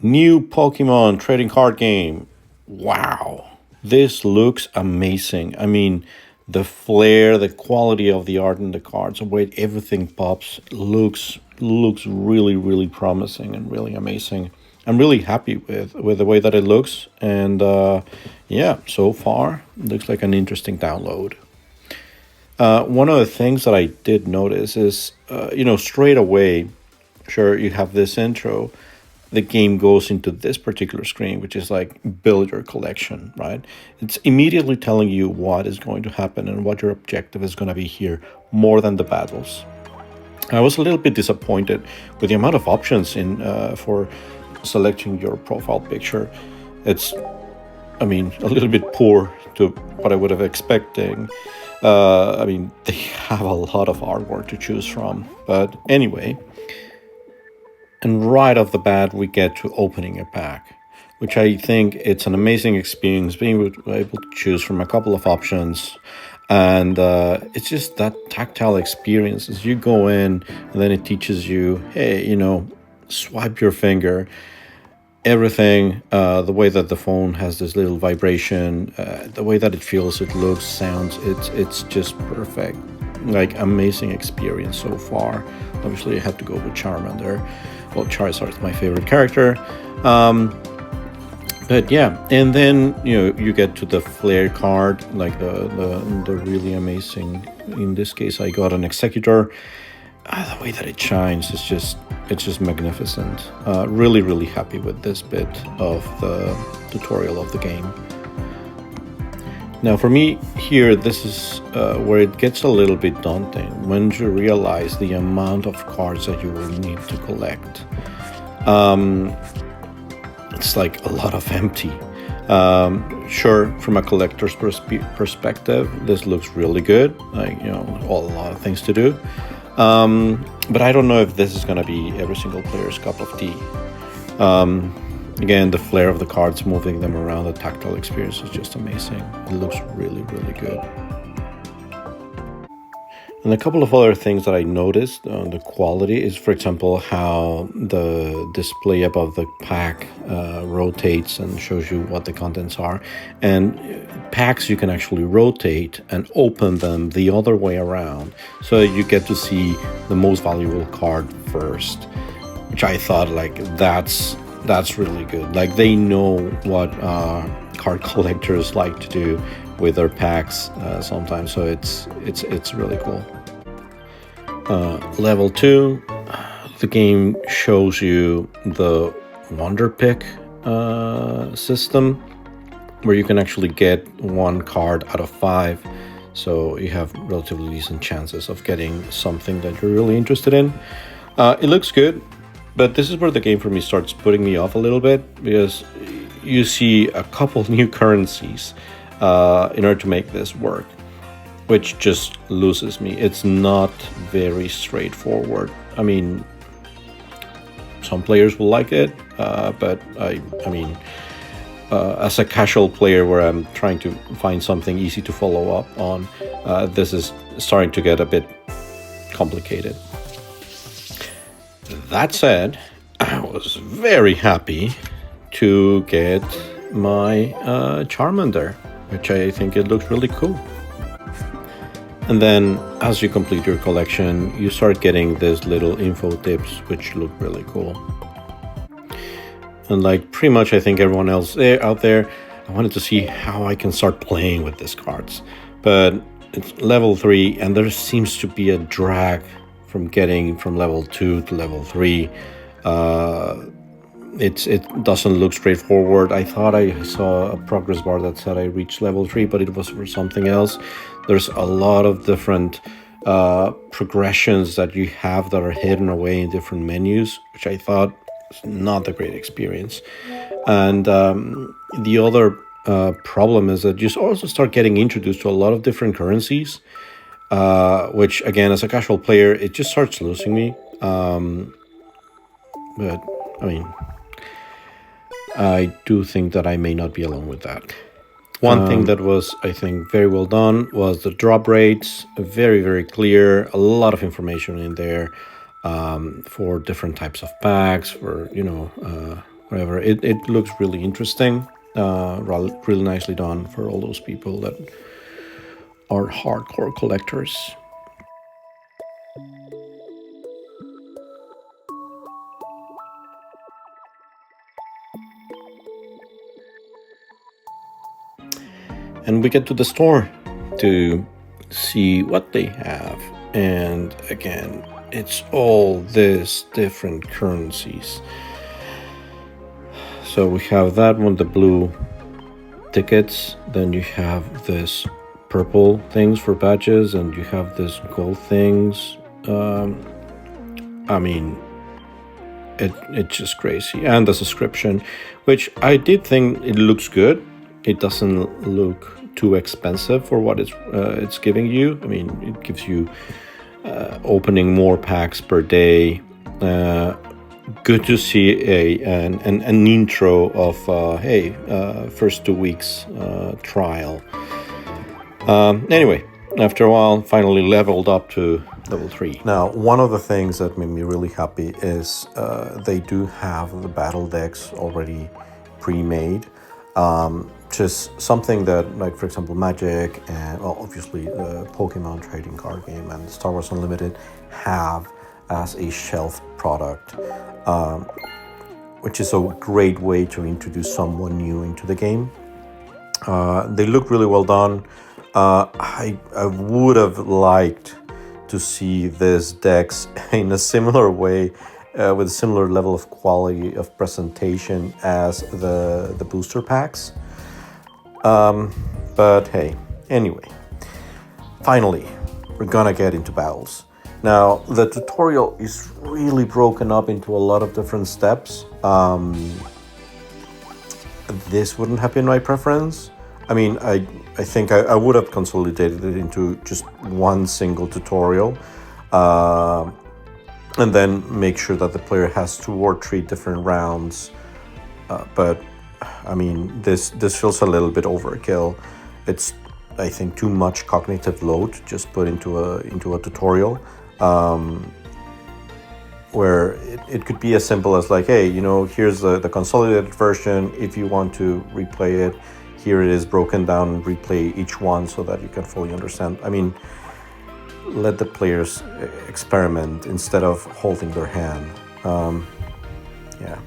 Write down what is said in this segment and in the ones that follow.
New Pokemon trading card game. Wow. This looks amazing. I mean, the flair, the quality of the art and the cards, the way everything pops looks really promising and really amazing. I'm really happy with the way that it looks, and yeah, so far looks like an interesting download. One of the things that I did notice is, straight away, sure, you have this intro, the game goes into this particular screen, which is like build your collection, right? It's immediately telling you what is going to happen and what your objective is going to be here, more than the battles. I was a little bit disappointed with the amount of options in for selecting your profile picture. It's, I mean, a little bit poor to what I would have expecting. I mean, they have a lot of artwork to choose from, but anyway. And right off the bat, we get to opening a pack, which I think it's an amazing experience being able to choose from a couple of options. And it's just that tactile experience as you go in, and then it teaches you, hey, swipe your finger. Everything, the way that the phone has this little vibration, the way that it feels, it looks, sounds, it's just perfect. Like, amazing experience so far. Obviously, I have to go with Charmander. Well, Charizard's my favorite character. But yeah, and then you get to the flair card, like the really amazing. In this case, I got an Executor. The way that it shines is just magnificent. Really happy with this bit of the tutorial of the game. Now, for me here, this is where it gets a little bit daunting when you realize the amount of cards that you will need to collect. It's like a lot of empty. Sure, from a collector's perspective, this looks really good. Like, a lot of things to do. But I don't know if this is going to be every single player's cup of tea. Again, the flair of the cards, moving them around, the tactile experience is just amazing. It looks really good. And a couple of other things that I noticed on the quality is, for example, how the display above the pack rotates and shows you what the contents are. And packs you can actually rotate and open them the other way around, so you get to see the most valuable card first, which I thought, like, that's really good. Like, they know what card collectors like to do with their packs sometimes, so it's really cool. Level 2, the game shows you the Wonder Pick system, where you can actually get one card out of 5, so you have relatively decent chances of getting something that you're really interested in. It looks good, but this is where the game for me starts putting me off a little bit, because you see a couple new currencies in order to make this work, which just loses me. It's not very straightforward. I mean, some players will like it, but I mean, as a casual player where I'm trying to find something easy to follow up on, this is starting to get a bit complicated. That said, I was very happy to get my Charmander, which I think it looks really cool. And then as you complete your collection, you start getting these little info tips, which look really cool. And like pretty much I think everyone else out there, I wanted to see how I can start playing with these cards. But it's level 3, and there seems to be a drag from getting from level 2 to level 3. It doesn't look straightforward. I thought I saw a progress bar that said I reached level 3, but it was for something else. There's a lot of different progressions that you have that are hidden away in different menus, which I thought was not a great experience. And the other problem is that you also start getting introduced to a lot of different currencies, which again, as a casual player, it just starts losing me. But I mean, I do think that I may not be alone with that. One thing that was, I think, very well done was the drop rates. Very clear. A lot of information in there for different types of packs, for whatever. It looks really interesting, really nicely done for all those people that are hardcore collectors. And we get to the store to see what they have. And again, it's all this different currencies. So we have that one, the blue tickets. Then you have this purple things for badges, and you have this gold things. I mean, it's just crazy. And the subscription, which I did think it looks good. It doesn't look too expensive for what it's giving you. I mean, it gives you opening more packs per day. Good to see an intro of first 2 weeks trial. Anyway, after a while, finally leveled up to level 3. Now, one of the things that made me really happy is they do have the battle decks already pre-made. Just something that, like, for example, Magic and, well, obviously the Pokemon trading card game and Star Wars Unlimited have as a shelf product, which is a great way to introduce someone new into the game. They look really well done. I would have liked to see this decks in a similar way, with a similar level of quality of presentation as the booster packs. But hey, anyway, finally, we're gonna get into battles. Now, the tutorial is really broken up into a lot of different steps. This wouldn't have been my preference. I mean, I think I would have consolidated it into just one single tutorial, and then make sure that the player has 2 or 3 different rounds. But I mean, this feels a little bit overkill. It's, I think, too much cognitive load just put into a tutorial, where it could be as simple as like, hey, you know, here's the consolidated version. If you want to replay it, here it is broken down, replay each one so that you can fully understand. I mean, let the players experiment instead of holding their hand. Yeah.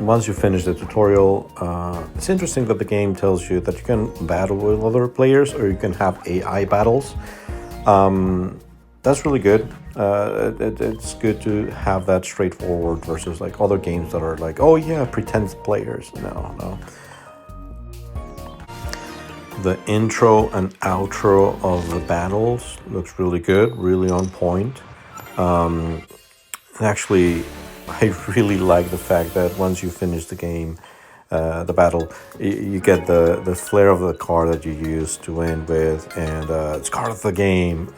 Once you finish the tutorial, it's interesting that the game tells you that you can battle with other players or you can have AI battles. That's really good. It's good to have that straightforward versus like other games that are like, oh yeah, pretend players. No. The intro and outro of the battles looks really good, really on point. Actually, I really like the fact that once you finish the game, the battle, you get the flair of the card that you use to win with, and it's card of the game.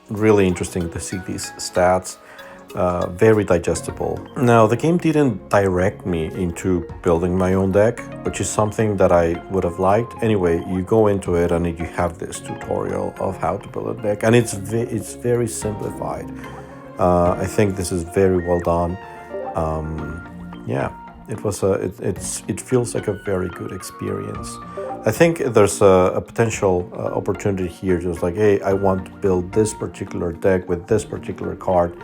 Really interesting to see these stats. Very digestible. Now, the game didn't direct me into building my own deck, which is something that I would have liked. Anyway, you go into it and you have this tutorial of how to build a deck, and it's very simplified. I think this is very well done. Yeah, it feels like a very good experience. I think there's a potential opportunity here, just like, hey, I want to build this particular deck with this particular card,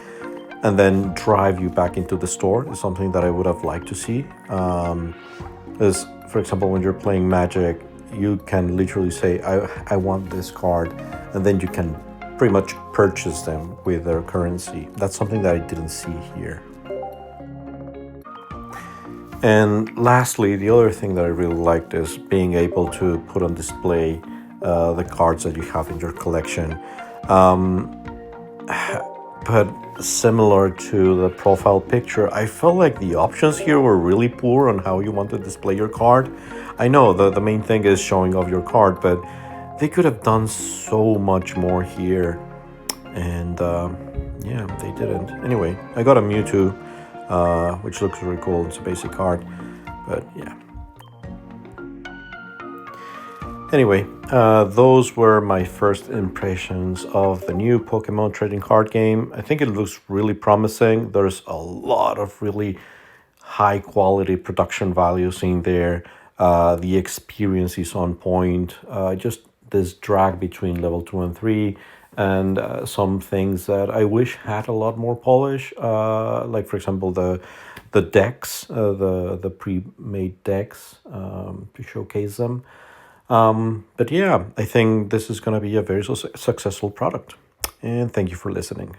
and then drive you back into the store is something that I would have liked to see. As, for example, when you're playing Magic, you can literally say, I want this card, and then you can pretty much purchase them with their currency. That's something that I didn't see here. And lastly, the other thing that I really liked is being able to put on display the cards that you have in your collection. But similar to the profile picture, I felt like the options here were really poor on how you want to display your card. I know the main thing is showing off your card, but they could have done so much more here. And yeah, they didn't. Anyway, I got a Mewtwo, which looks really cool. It's a basic card, but yeah. Anyway, those were my first impressions of the new Pokemon trading card game. I think it looks really promising. There's a lot of really high quality production values in there. The experience is on point. Just this drag between level 2 and 3, and some things that I wish had a lot more polish. Like for example the decks, the pre-made decks to showcase them. But yeah, I think this is going to be a very successful product. And thank you for listening.